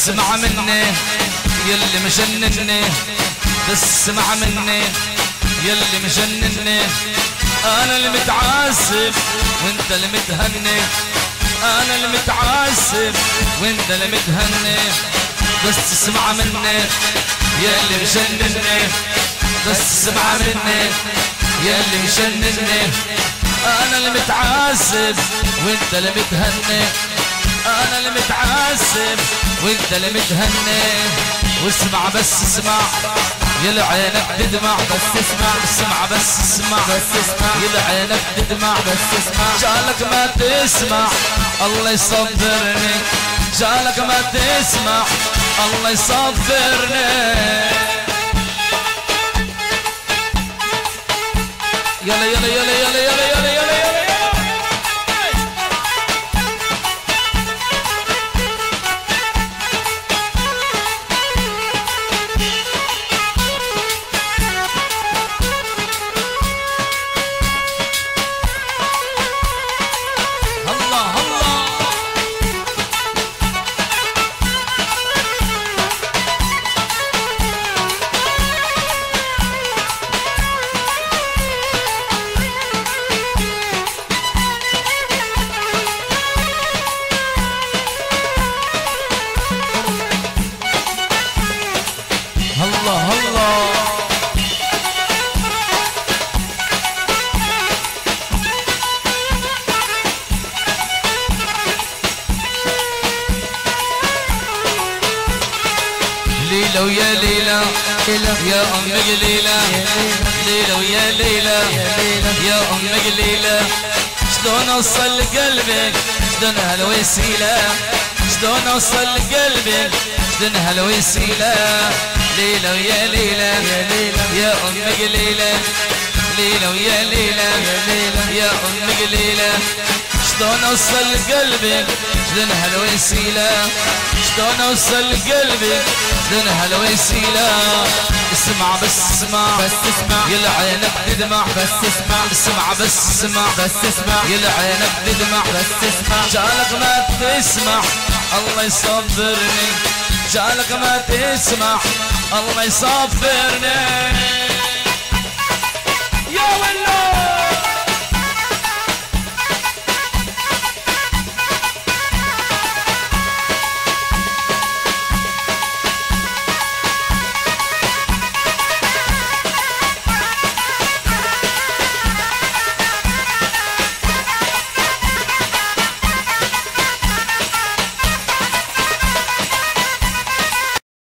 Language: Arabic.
اسمع مني يلي مجنني، بس اسمع مني يلي مجنني. انا اللي متعذب وانت اللي متهني، انا اللي متعذب وانت اللي متهني. بس اسمع مني يلي مجنني، بس اسمع مني يلي مجنني. انا اللي متعذب وانت اللي متهني، انا اللي متعذب وانت اللي متهني. واسمع بس اسمع يلا عينك تدمع، بس اسمع اسمع بس اسمع بس اسمع يلا عينك تدمع، بس اسمع. جالك ما تسمع الله يصبرني، جالك ما تسمع الله يصبرني. يلا يلا يلا يلا يلا يلا يلا يلا. الله الله ليلى ويا ليلى يا أم قليلة، ليلى ويا ليلى يا أم قليلة. شلون أوصل لقلبك شلون هالوسيلة، شلون أوصل لقلبك شلون هالوسيلة. ليلى ويا ليلى يا أم قليلة، ليلى ويا ليلى يا أم قليلة. شلون أوصل لقلبك شلون هالوسيلة، شلون أوصل لقلبك شلون هالوسيلة. اسمع بس اسمع بس اسمع يلا عينك تدمع، بس اسمع اسمع بس اسمع بس اسمع يلا عينك تدمع، بس اسمع. جالك ما تسمع الله يصبرني، جالك ما تسمع الله يصبرني.